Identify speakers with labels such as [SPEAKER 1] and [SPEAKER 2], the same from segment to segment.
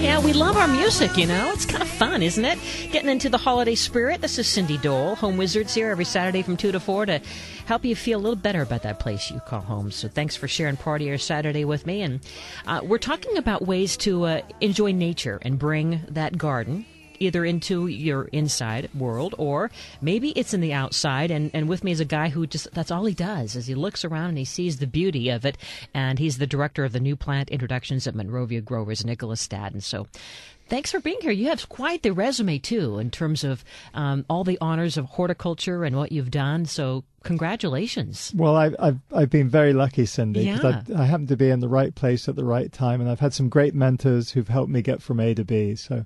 [SPEAKER 1] Yeah, we love our music, you know. It's kind of fun, isn't it? Getting into the holiday spirit. This is Cindy Dole, Home Wizards, here every Saturday from 2 to 4 to help you feel a little better about that place you call home. So thanks for sharing part of your Saturday with me. And we're talking about ways to enjoy nature and bring that garden either into your inside world, or maybe it's in the outside. And with me is a guy who just, that's all he does, is he looks around and he sees the beauty of it. And he's the director of the new plant introductions at Monrovia Growers, Nicholas Stadden. So thanks for being here. You have quite the resume, too, in terms of all the honors of horticulture and what you've done. So congratulations.
[SPEAKER 2] Well, I've been very lucky, Cindy, because
[SPEAKER 1] Yeah.
[SPEAKER 2] I happen to be in the right place at the right time, and I've had some great mentors who've helped me get from A to B. So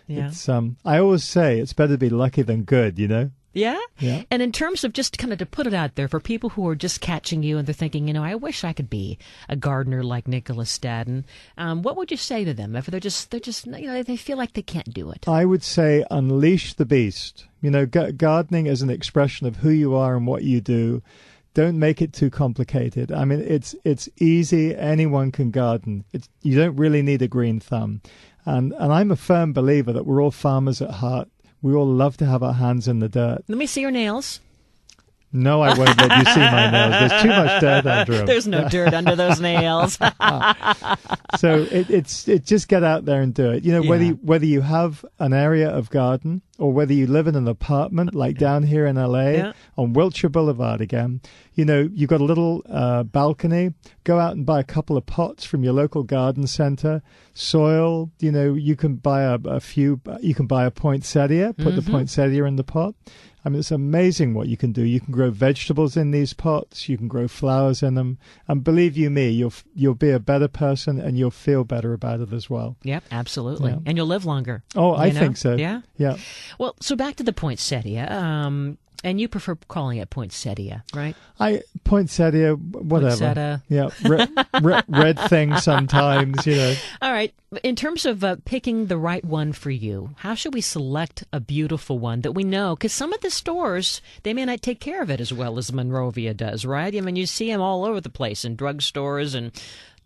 [SPEAKER 1] Yeah.
[SPEAKER 2] it's I always say it's better to be lucky than good, you know?
[SPEAKER 1] Yeah?
[SPEAKER 2] Yeah.
[SPEAKER 1] And in terms of just kind of to put it out there for people who are just catching you and they're thinking, you know, I wish I could be a gardener like Nicholas Stadden, what would you say to them if they're just, you know, they feel like they can't do it?
[SPEAKER 2] I would say unleash the beast. You know, gardening is an expression of who you are and what you do. Don't make it too complicated. I mean, it's easy. Anyone can garden. You don't really need a green thumb. And I'm a firm believer that we're all farmers at heart. We all love to have our hands in the dirt.
[SPEAKER 1] Let me see your nails.
[SPEAKER 2] No, I won't let you see my nails. There's too much dirt under them.
[SPEAKER 1] There's no dirt under those nails.
[SPEAKER 2] So it's just get out there and do it. You know, whether you have an area of garden or whether you live in an apartment like down here in LA on Wilshire Boulevard again, you know, you've got a little balcony. Go out and buy a couple of pots from your local garden center. Soil, you know, you can buy you can buy a poinsettia, put the poinsettia in the pot. I mean, it's amazing what you can do. You can grow vegetables in these pots. You can grow flowers in them. And believe you me, you'll be a better person and you'll feel better about it as well.
[SPEAKER 1] Yep, absolutely.
[SPEAKER 2] Yeah.
[SPEAKER 1] And you'll live longer.
[SPEAKER 2] Oh, I think so.
[SPEAKER 1] Yeah?
[SPEAKER 2] Yeah.
[SPEAKER 1] Well, so back to the poinsettia. And you prefer calling it poinsettia, right?
[SPEAKER 2] Poinsettia, whatever.
[SPEAKER 1] Poinsettia.
[SPEAKER 2] Yeah, red thing sometimes, you know.
[SPEAKER 1] All right. In terms of picking the right one for you, how should we select a beautiful one that we know? Because some of the stores, they may not take care of it as well as Monrovia does, right? I mean, you see them all over the place in drugstores and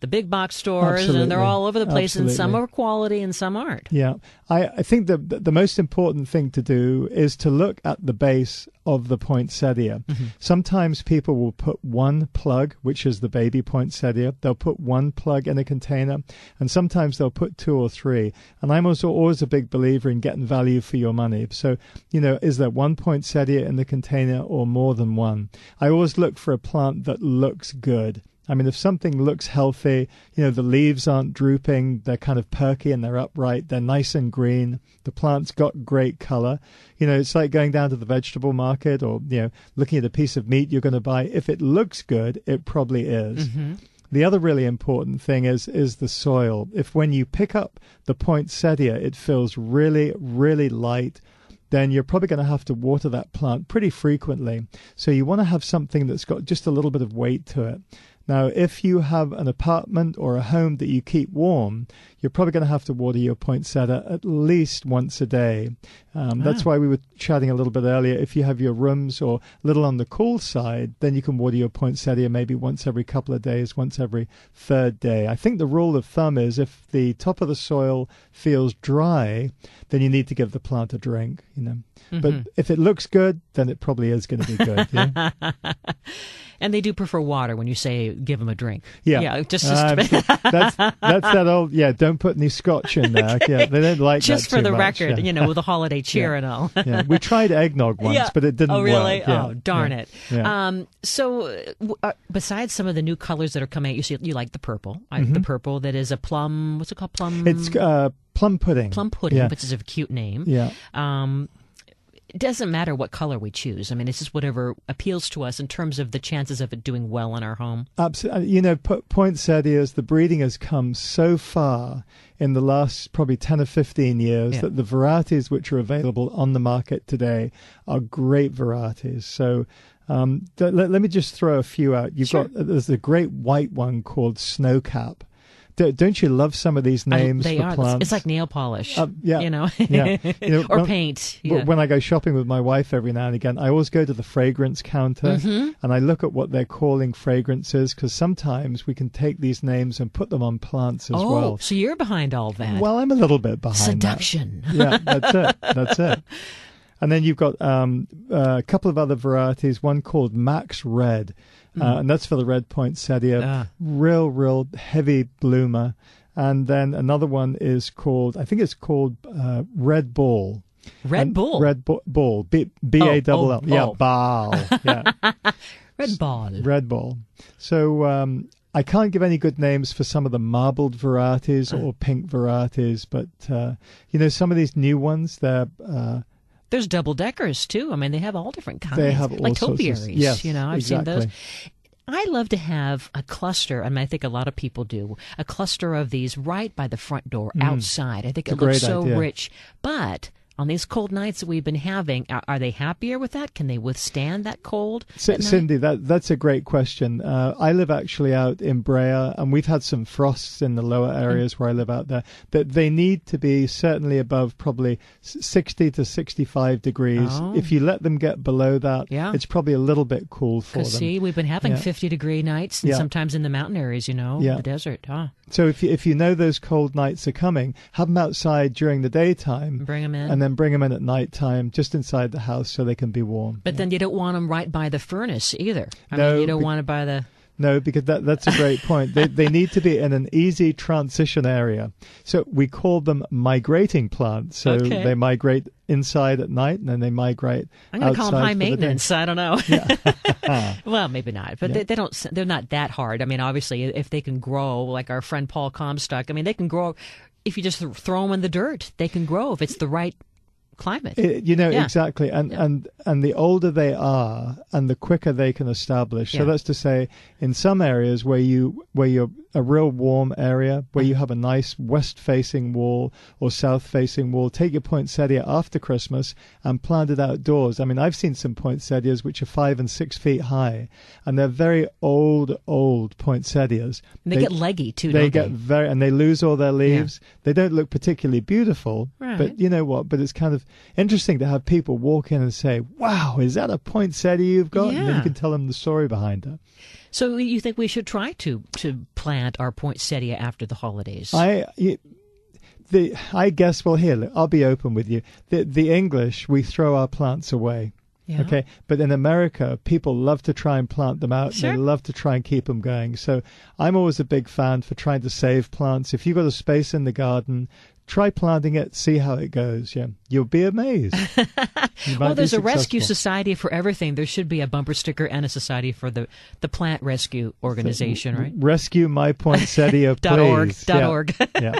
[SPEAKER 1] the big box stores,
[SPEAKER 2] Absolutely.
[SPEAKER 1] and they're all over the place,
[SPEAKER 2] Absolutely.
[SPEAKER 1] and some are quality and some aren't.
[SPEAKER 2] Yeah, I think the most important thing to do is to look at the base of the poinsettia. Sometimes people will put one plug, which is the baby poinsettia. They'll put one plug in a container, and sometimes they'll put two or three. And I'm also always a big believer in getting value for your money. So, you know, is there one poinsettia in the container or more than one? I always look for a plant that looks good. I mean, if something looks healthy, you know, the leaves aren't drooping, they're kind of perky and they're upright, they're nice and green, the plant's got great color. You know, it's like going down to the vegetable market or, you know, looking at a piece of meat you're going to buy. If it looks good, it probably is. The other really important thing is the soil. If when you pick up the poinsettia, it feels really, really light, then you're probably going to have to water that plant pretty frequently. So you want to have something that's got just a little bit of weight to it. Now, if you have an apartment or a home that you keep warm, you're probably going to have to water your poinsettia at least once a day. That's why we were chatting a little bit earlier. If you have your rooms or a little on the cool side, then you can water your poinsettia maybe once every couple of days, once every third day. I think the rule of thumb is if the top of the soil feels dry, then you need to give the plant a drink, you know. But if it looks good, then it probably is going to be good. Yeah?
[SPEAKER 1] And they do prefer water when you say give them a drink.
[SPEAKER 2] Yeah.
[SPEAKER 1] Just
[SPEAKER 2] that's that old, don't put any scotch in there.
[SPEAKER 1] Okay.
[SPEAKER 2] Yeah, they don't like
[SPEAKER 1] just
[SPEAKER 2] that
[SPEAKER 1] for the
[SPEAKER 2] much,
[SPEAKER 1] record, you know, with the holiday cheer and all.
[SPEAKER 2] Yeah, we tried eggnog once, but it didn't work.
[SPEAKER 1] Oh, really?
[SPEAKER 2] Yeah.
[SPEAKER 1] Oh, darn it.
[SPEAKER 2] Yeah.
[SPEAKER 1] So besides some of the new colors that are coming out, you like the purple. The purple that is a plum, what's it called? Plum?
[SPEAKER 2] It's plum pudding.
[SPEAKER 1] Plum pudding, which is a cute name.
[SPEAKER 2] Yeah.
[SPEAKER 1] It doesn't matter what color we choose. I mean, it's just whatever appeals to us in terms of the chances of it doing well in our home.
[SPEAKER 2] Absolutely. You know, poinsettias, the breeding has come so far in the last probably 10 or 15 years that the varieties which are available on the market today are great varieties. So let me just throw a few out. There's a great white one called Snowcap. Don't you love some of these names
[SPEAKER 1] They
[SPEAKER 2] for
[SPEAKER 1] are.
[SPEAKER 2] plants?
[SPEAKER 1] It's like nail polish,
[SPEAKER 2] yeah,
[SPEAKER 1] you know,
[SPEAKER 2] yeah.
[SPEAKER 1] or paint. Yeah.
[SPEAKER 2] When I go shopping with my wife every now and again, I always go to the fragrance counter and I look at what they're calling fragrances, because sometimes we can take these names and put them on plants as well.
[SPEAKER 1] Oh, so you're behind all that.
[SPEAKER 2] Well, I'm a little bit behind
[SPEAKER 1] Seduction.
[SPEAKER 2] that. Yeah, that's it. That's it. And then you've got a couple of other varieties, one called Max Red, and that's for the red poinsettia, real heavy bloomer. And then another one is called, I think it's called Red Ball.
[SPEAKER 1] Red Bull?
[SPEAKER 2] Ball, B-A-L-L. Yeah, Ball. Yeah.
[SPEAKER 1] Red Ball.
[SPEAKER 2] Red Ball. So I can't give any good names for some of the marbled varieties or pink varieties, but, some of these new ones, they're...
[SPEAKER 1] There's double-deckers, too. I mean, they have all different kinds.
[SPEAKER 2] They have all
[SPEAKER 1] like
[SPEAKER 2] sorts
[SPEAKER 1] topiaries,
[SPEAKER 2] yes,
[SPEAKER 1] I've
[SPEAKER 2] exactly.
[SPEAKER 1] seen those. I love to have a cluster, and I think a lot of people do, a cluster of these right by the front door outside. I think it looks so rich. But on these cold nights that we've been having, are they happier with that? Can they withstand that cold?
[SPEAKER 2] Cindy, that's a great question. I live actually out in Brea, and we've had some frosts in the lower areas where I live out there. That they need to be certainly above probably 60 to 65 degrees.
[SPEAKER 1] Oh.
[SPEAKER 2] If you let them get below that, it's probably a little bit cool for them.
[SPEAKER 1] See, we've been having 50-degree nights, and sometimes in the mountain areas, the desert.
[SPEAKER 2] So if you know those cold nights are coming, have them outside during the daytime.
[SPEAKER 1] Bring them in.
[SPEAKER 2] And then bring them in at nighttime, just inside the house, so they can be warm.
[SPEAKER 1] But then you don't want them right by the furnace either. I mean, you don't want it by the...
[SPEAKER 2] No, because that's a great point. They need to be in an easy transition area. So we call them migrating plants. So they migrate inside at night, and then they migrate
[SPEAKER 1] I'm going to call them high
[SPEAKER 2] the
[SPEAKER 1] maintenance. I don't know.
[SPEAKER 2] Yeah.
[SPEAKER 1] Well, maybe not. But they don't. They're not that hard. I mean, obviously, if they can grow, like our friend Paul Comstock, I mean, they can grow. If you just throw them in the dirt, they can grow if it's the right climate.
[SPEAKER 2] Exactly. And the older they are, and the quicker they can establish. So that's to say, in some areas where you're a real warm area, where you have a nice west-facing wall or south-facing wall, take your poinsettia after Christmas and plant it outdoors. I mean, I've seen some poinsettias which are 5 and 6 feet high, and they're very old poinsettias.
[SPEAKER 1] They get leggy too.
[SPEAKER 2] And they lose all their leaves. Yeah. They don't look particularly beautiful, but you know what? But it's kind of interesting to have people walk in and say, "Wow, is that a poinsettia you've got?"
[SPEAKER 1] Yeah.
[SPEAKER 2] And then you can tell them the story behind it.
[SPEAKER 1] So you think we should try to plant our poinsettia after the holidays?
[SPEAKER 2] I guess. Well, here, I'll be open with you. The English, we throw our plants away. Yeah. Okay, but in America, people love to try and plant them out.
[SPEAKER 1] Sure.
[SPEAKER 2] They love to try and keep them going. So I'm always a big fan for trying to save plants. If you've got a space in the garden, try planting it, see how it goes. Yeah, you'll be amazed.
[SPEAKER 1] Well, there's a rescue society for everything. There should be a bumper sticker and a society for the plant rescue organization, right?
[SPEAKER 2] Rescue my poinsettia, please.
[SPEAKER 1] .org.
[SPEAKER 2] Yeah.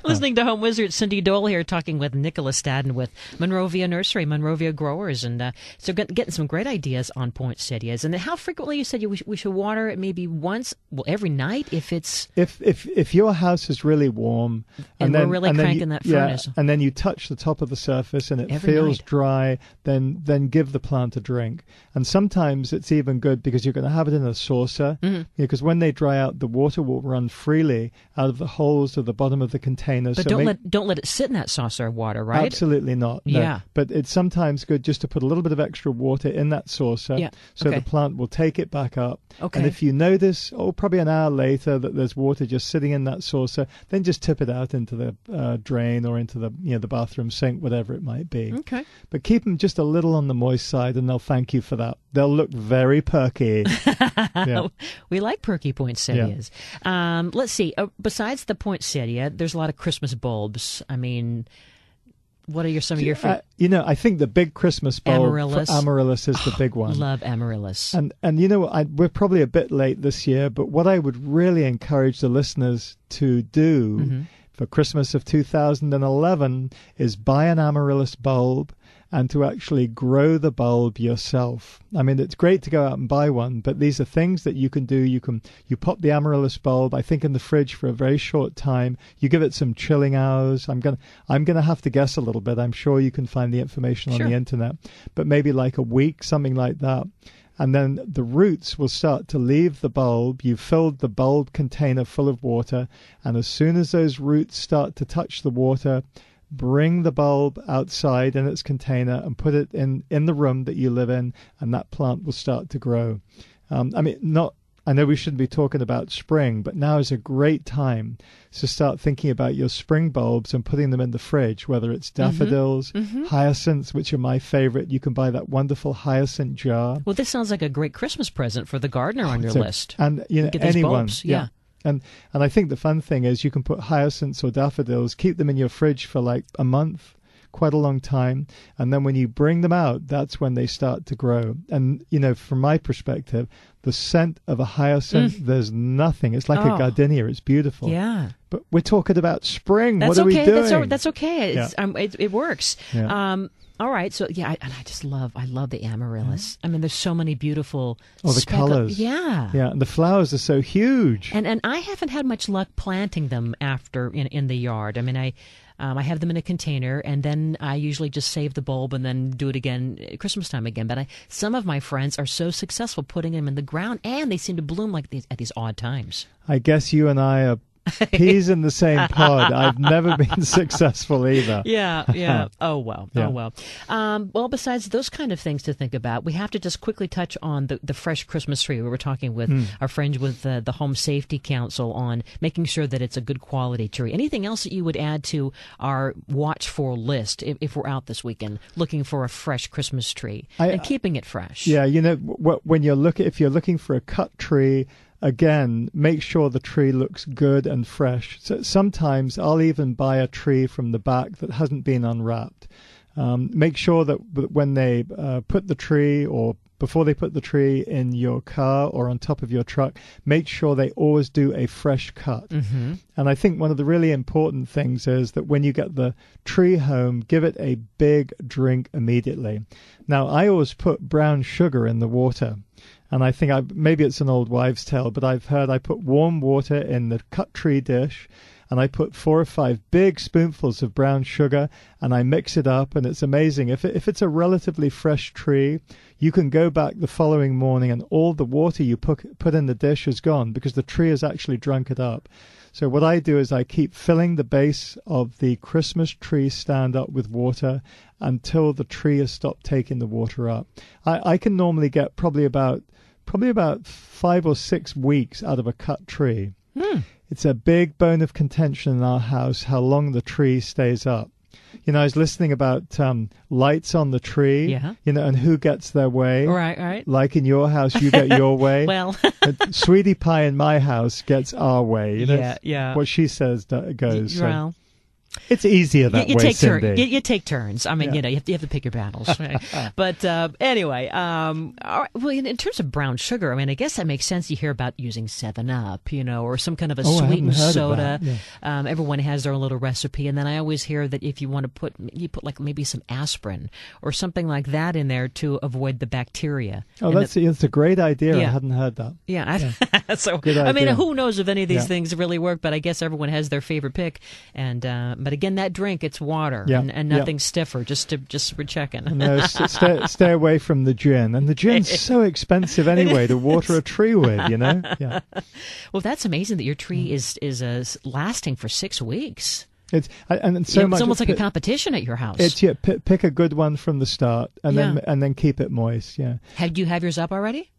[SPEAKER 1] Listening to Home Wizard Cindy Dole here, talking with Nicholas Stadden with Monrovia Nursery, Monrovia Growers, and so getting some great ideas on poinsettias. And how frequently you said we should water it? Maybe once, every night if it's
[SPEAKER 2] if your house is really warm
[SPEAKER 1] and we're really cranking that furnace,
[SPEAKER 2] and then you touch the top of the surface and it
[SPEAKER 1] every
[SPEAKER 2] feels
[SPEAKER 1] night.
[SPEAKER 2] Dry, then give the plant a drink. And sometimes it's even good because you're going to have it in a saucer, because when they dry out, the water will run freely out of the holes at the bottom of the container.
[SPEAKER 1] But
[SPEAKER 2] so
[SPEAKER 1] don't let it sit in that saucer of water, right?
[SPEAKER 2] Absolutely not. No.
[SPEAKER 1] Yeah.
[SPEAKER 2] But it's sometimes good just to put a little bit of extra water in that saucer, so the plant will take it back up.
[SPEAKER 1] Okay.
[SPEAKER 2] And if you notice, probably an hour later, that there's water just sitting in that saucer, then just tip it out into the drain or into the the bathroom sink, whatever it might be.
[SPEAKER 1] Okay.
[SPEAKER 2] But keep them just a little on the moist side, and they'll thank you for that. They'll look very perky. Yeah.
[SPEAKER 1] We like perky poinsettias. Yeah. Let's see. Besides the poinsettia, there's a lot of Christmas bulbs. I mean, what are some of your favorite?
[SPEAKER 2] I think the big Christmas bulb Amaryllis is the big one.
[SPEAKER 1] Love Amaryllis.
[SPEAKER 2] And we're probably a bit late this year, but what I would really encourage the listeners to do for Christmas of 2011 is buy an Amaryllis bulb and to actually grow the bulb yourself. I mean, it's great to go out and buy one, but these are things that you can do. You pop the Amaryllis bulb, I think, in the fridge for a very short time. You give it some chilling hours. I'm gonna have to guess a little bit. I'm sure you can find the information on the internet, but maybe like a week, something like that. and then the roots will start to leave the bulb. You've filled the bulb container full of water, and as soon as those roots start to touch the water, bring the bulb outside in its container and put it in the room that you live in, and that plant will start to grow. I know we shouldn't be talking about spring, but now is a great time to start thinking about your spring bulbs and putting them in the fridge, whether it's daffodils, hyacinths, which are my favorite. You can buy that wonderful hyacinth jar.
[SPEAKER 1] Well, this sounds like a great Christmas present for the gardener on your list.
[SPEAKER 2] And
[SPEAKER 1] get
[SPEAKER 2] anyone.
[SPEAKER 1] bulbs. Yeah.
[SPEAKER 2] And I think the fun thing is you can put hyacinths or daffodils, keep them in your fridge for like a month, quite a long time, and then when you bring them out, that's when they start to grow. And from my perspective, the scent of a hyacinth, there's nothing. It's like a gardenia. It's beautiful.
[SPEAKER 1] Yeah.
[SPEAKER 2] But we're talking about spring.
[SPEAKER 1] That's
[SPEAKER 2] what are
[SPEAKER 1] okay.
[SPEAKER 2] we doing?
[SPEAKER 1] That's okay. It works.
[SPEAKER 2] Yeah.
[SPEAKER 1] All right. So I love the amaryllis. I mean, there's so many beautiful.
[SPEAKER 2] The colors.
[SPEAKER 1] Yeah.
[SPEAKER 2] Yeah, and the flowers are so huge.
[SPEAKER 1] And I haven't had much luck planting them after in the yard. I mean, I have them in a container, and then I usually just save the bulb and then do it again at Christmas time again. But some of my friends are so successful putting them in the ground, and they seem to bloom like at these odd times.
[SPEAKER 2] I guess you and I are peas in the same pod. I've never been successful either.
[SPEAKER 1] Yeah. Oh, well. Well, besides those kind of things to think about, we have to just quickly touch on the fresh Christmas tree. We were talking with our friends with the Home Safety Council on making sure that it's a good quality tree. Anything else that you would add to our watch for list if we're out this weekend looking for a fresh Christmas tree and keeping it fresh?
[SPEAKER 2] Yeah, when if you're looking for a cut tree, again, make sure the tree looks good and fresh. So sometimes I'll even buy a tree from the back that hasn't been unwrapped. Make sure that when they put the tree, or before they put the tree in your car or on top of your truck, make sure they always do a fresh cut. And I think one of the really important things is that when you get the tree home, give it a big drink immediately. Now, I always put brown sugar in the water. And I think maybe it's an old wives' tale, but I've heard I put warm water in the cut tree dish, and I put 4 or 5 big spoonfuls of brown sugar, and I mix it up, and it's amazing. If it's a relatively fresh tree, you can go back the following morning, and all the water you put in the dish is gone because the tree has actually drunk it up. So what I do is I keep filling the base of the Christmas tree stand up with water until the tree has stopped taking the water up. I can normally get probably about 5 or 6 weeks out of a cut tree. It's a big bone of contention in our house how long the tree stays up. I was listening about lights on the tree, and who gets their way.
[SPEAKER 1] Right.
[SPEAKER 2] Like in your house, you get your way.
[SPEAKER 1] Well,
[SPEAKER 2] Sweetie Pie in my house gets our way.
[SPEAKER 1] Yeah.
[SPEAKER 2] What she says goes.
[SPEAKER 1] Well,
[SPEAKER 2] it's easier that way, Cindy.
[SPEAKER 1] You take turns. I mean, you have to pick your battles. Right? But anyway, all right, well, in terms of brown sugar, I mean, I guess that makes sense. You hear about using 7-Up, or some kind of a sweetened soda. Everyone has their own little recipe, and then I always hear that if you want to put like maybe some aspirin or something like that in there to avoid the bacteria.
[SPEAKER 2] Oh, that's a great idea. I hadn't heard that.
[SPEAKER 1] Yeah. So
[SPEAKER 2] good idea.
[SPEAKER 1] I mean, who knows if any of these things really work? But I guess everyone has their favorite pick, and. But again, that drink, it's water and nothing stiffer, just for checking.
[SPEAKER 2] No, stay away from the gin. And the gin's so expensive anyway to water a tree with, Yeah.
[SPEAKER 1] Well, that's amazing that your tree is lasting for 6 weeks.
[SPEAKER 2] It's
[SPEAKER 1] it's almost like a competition at your house.
[SPEAKER 2] It's pick a good one from the start and then keep it moist. Yeah.
[SPEAKER 1] Do you have yours up already?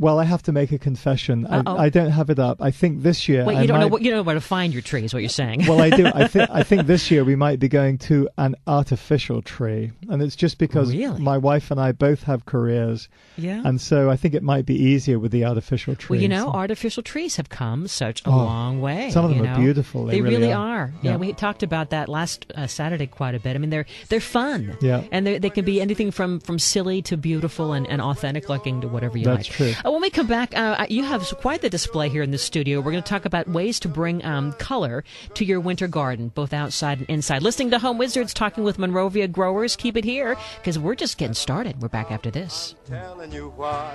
[SPEAKER 2] Well, I have to make a confession. I don't have it up. I think this year.
[SPEAKER 1] Wait, you don't know where to find your tree, is what you're saying.
[SPEAKER 2] Well, I do. I think this year we might be going to an artificial tree, and it's just because my wife and I both have careers.
[SPEAKER 1] Yeah.
[SPEAKER 2] And so I think it might be easier with the artificial trees.
[SPEAKER 1] Well, artificial trees have come such a long way.
[SPEAKER 2] Some of them are beautiful.
[SPEAKER 1] They really are. Yeah, we talked about that last Saturday quite a bit. I mean, they're fun.
[SPEAKER 2] Yeah.
[SPEAKER 1] And they can be anything from silly to beautiful and authentic looking to whatever you like.
[SPEAKER 2] That's true.
[SPEAKER 1] When we come back, you have quite the display here in the studio. We're going to talk about ways to bring color to your winter garden, both outside and inside. Listening to Home Wizards, talking with Monrovia growers. Keep it here, because we're just getting started. We're back after this.
[SPEAKER 3] Telling you why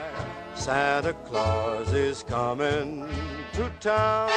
[SPEAKER 3] Santa Claus is coming to town.